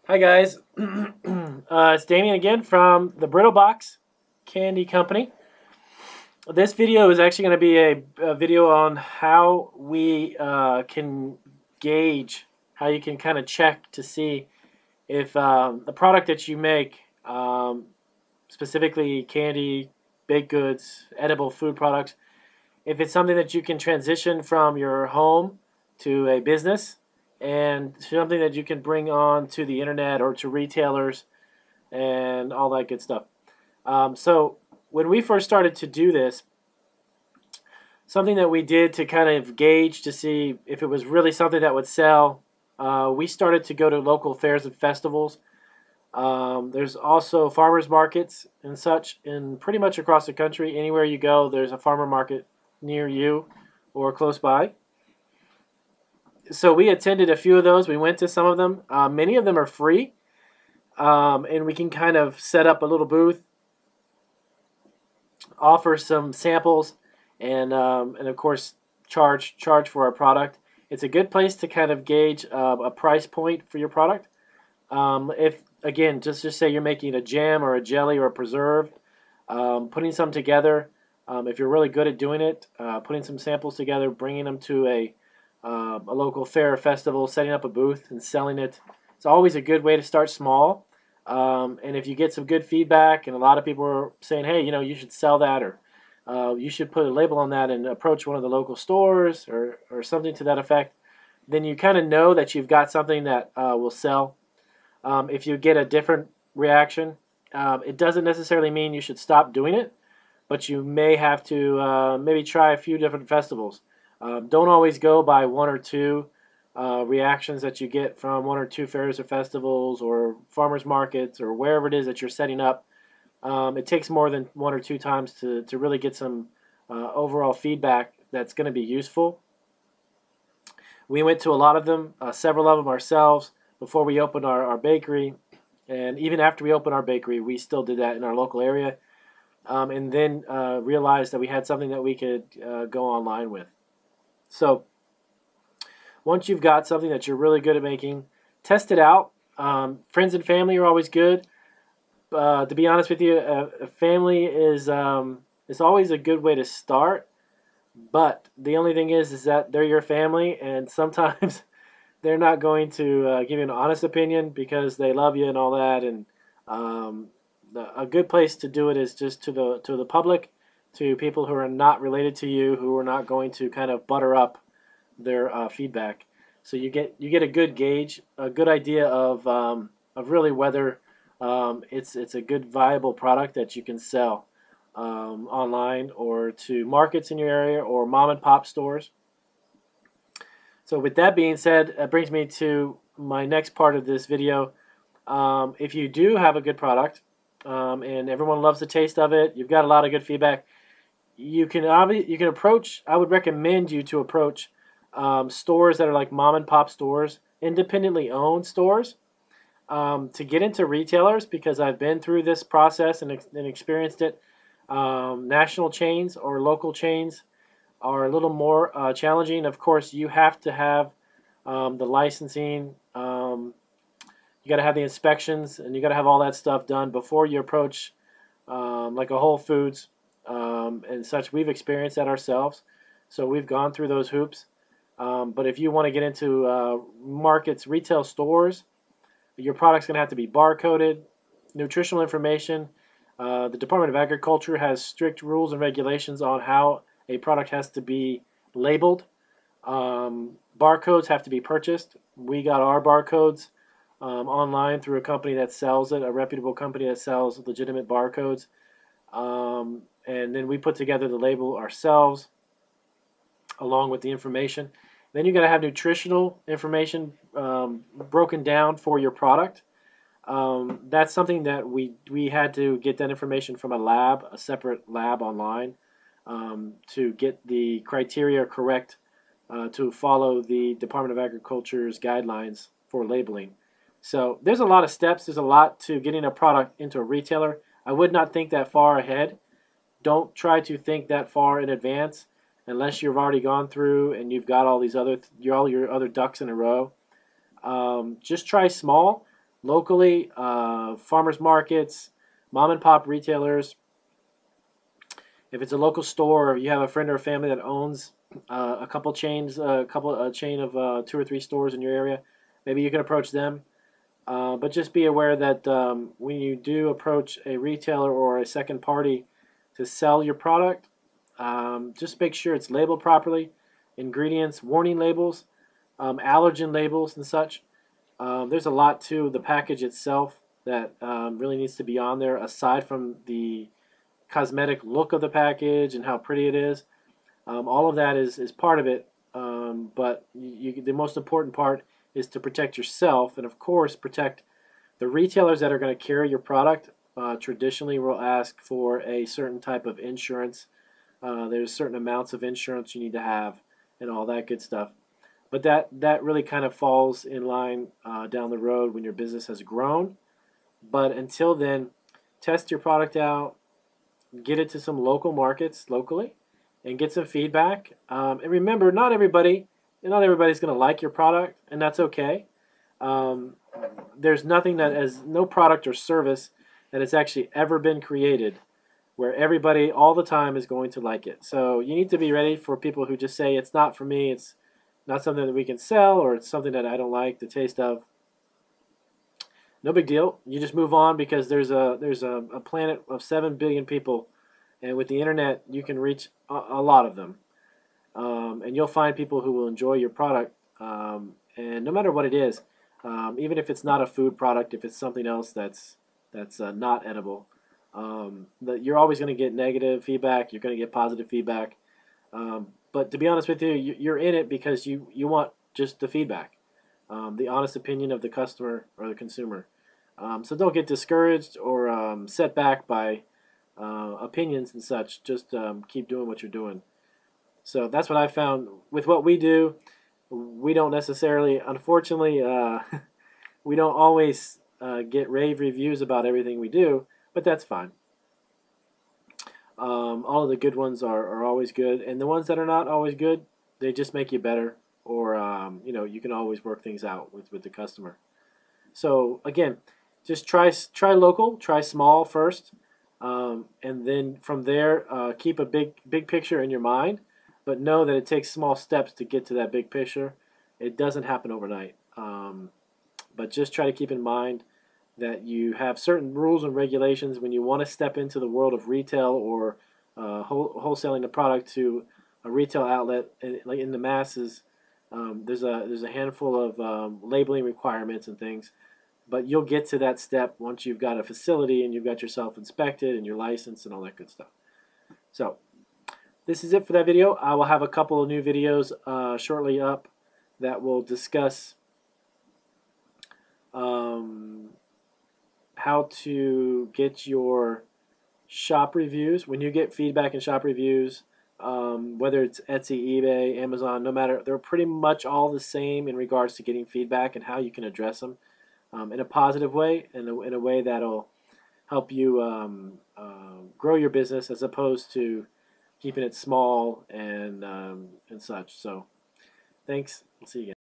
Hi guys, it's Damien again from the Brittle Box Candy Company. This video is actually going to be a video on how we can gauge, how you can kind of check to see if the product that you make, specifically candy, baked goods, edible food products, if it's something that you can transition from your home to a business and something that you can bring on to the internet or to retailers and all that good stuff. So when we first started to do this, something that we did to kind of gauge to see if it was really something that would sell, we started to go to local fairs and festivals. There's also farmers markets and such in pretty much across the country. Anywhere you go, there's a farmer market near you or close by. So we attended a few of those. We went to some of them. Many of them are free, and we can kind of set up a little booth, offer some samples, and of course charge for our product. It's a good place to kind of gauge a price point for your product. If again, just say you're making a jam or a jelly or a preserve, putting some together. If you're really good at doing it, putting some samples together, bringing them to a local fair or festival, setting up a booth and selling it. It's always a good way to start small. And if you get some good feedback, and a lot of people are saying, hey, you should sell that, or you should put a label on that and approach one of the local stores or something to that effect, then you kind of know that you've got something that will sell. If you get a different reaction, it doesn't necessarily mean you should stop doing it, but you may have to maybe try a few different festivals. Don't always go by one or two reactions that you get from one or two fairs or festivals or farmers markets or wherever it is that you're setting up. It takes more than one or two times to really get some overall feedback that's going to be useful. We went to a lot of them, several of them ourselves, before we opened our bakery. And even after we opened our bakery, we still did that in our local area. And then realized that we had something that we could go online with. So once you've got something that you're really good at making, test it out. Friends and family are always good. To be honest with you, a family is always a good way to start. But the only thing is that they're your family, and sometimes they're not going to give you an honest opinion because they love you and all that. And a good place to do it is just to the public, to people who are not related to you, who are not going to kind of butter up their feedback. So you get a good gauge, a good idea of really whether it's a good viable product that you can sell online or to markets in your area or mom and pop stores. So with that being said, that brings me to my next part of this video. If you do have a good product and everyone loves the taste of it, you've got a lot of good feedback, you can approach. I would recommend you to approach stores that are like mom and pop stores, independently owned stores, to get into retailers, because I've been through this process and experienced it. National chains or local chains are a little more challenging. Of course, you have to have the licensing. You got to have the inspections, and you got to have all that stuff done before you approach like a Whole Foods and such. We've experienced that ourselves, so we've gone through those hoops. But if you want to get into markets, retail stores, your product's going to have to be barcoded, nutritional information. The Department of Agriculture has strict rules and regulations on how a product has to be labeled. Barcodes have to be purchased. We got our barcodes online through a company that sells it, a reputable company that sells legitimate barcodes. And then we put together the label ourselves along with the information. Then you got to have nutritional information broken down for your product. That's something that we had to get that information from a separate lab online, to get the criteria correct, to follow the Department of Agriculture's guidelines for labeling. So there's a lot of steps. There's a lot to getting a product into a retailer. I would not think that far ahead. Don't try to think that far in advance unless you've already gone through and you've got all these all your other ducks in a row. Just try small. locally, farmers markets, mom and pop retailers. If it's a local store, or you have a friend or a family that owns a couple chains, a chain of 2 or 3 stores in your area, maybe you can approach them. But just be aware that when you do approach a retailer or a second party to sell your product, just make sure it's labeled properly. Ingredients, warning labels, allergen labels, and such. There's a lot to the package itself that really needs to be on there, aside from the cosmetic look of the package and how pretty it is. All of that is part of it, but the most important part is to protect yourself, and of course protect the retailers that are going to carry your product. Traditionally will ask for a certain type of insurance. There's certain amounts of insurance you need to have and all that good stuff. But that really kind of falls in line down the road when your business has grown. But until then, test your product out, get it to some local markets locally, and get some feedback. And remember, not everybody's going to like your product, and that's okay. Um, there's nothing that has no product or service that has actually ever been created where everybody all the time is going to like it. So you need to be ready for people who just say it's not for me, it's not something that we can sell, or it's something that I don't like the taste of. No big deal. You just move on, because there's a planet of 7 billion people, and with the internet you can reach a lot of them, and you'll find people who will enjoy your product. And no matter what it is, even if it's not a food product, if it's something else that's not edible, you're always going to get negative feedback. You're going to get positive feedback. But to be honest with you, you're in it because you want just the feedback, the honest opinion of the customer or the consumer. So don't get discouraged or set back by opinions and such. Just keep doing what you're doing. So that's what I found with what we do. We don't necessarily, unfortunately, we don't always get rave reviews about everything we do, but that's fine. All of the good ones are always good, and the ones that are not always good, they just make you better, or you can always work things out with the customer. So again, just try local, try small first, and then from there, keep a big picture in your mind, but know that it takes small steps to get to that big picture. It doesn't happen overnight, but just try to keep in mind that you have certain rules and regulations when you want to step into the world of retail, or wholesaling the product to a retail outlet, like in the masses. There's a handful of labeling requirements and things, but you'll get to that step once you've got a facility and you've got yourself inspected and your license and all that good stuff. So this is it for that video. I will have a couple of new videos shortly up that will discuss how to get your shop reviews. When you get feedback and shop reviews, whether it's Etsy, eBay, Amazon, no matter, they're pretty much all the same in regards to getting feedback and how you can address them in a positive way, in a way that'll help you grow your business, as opposed to keeping it small and such. So thanks. I'll see you again.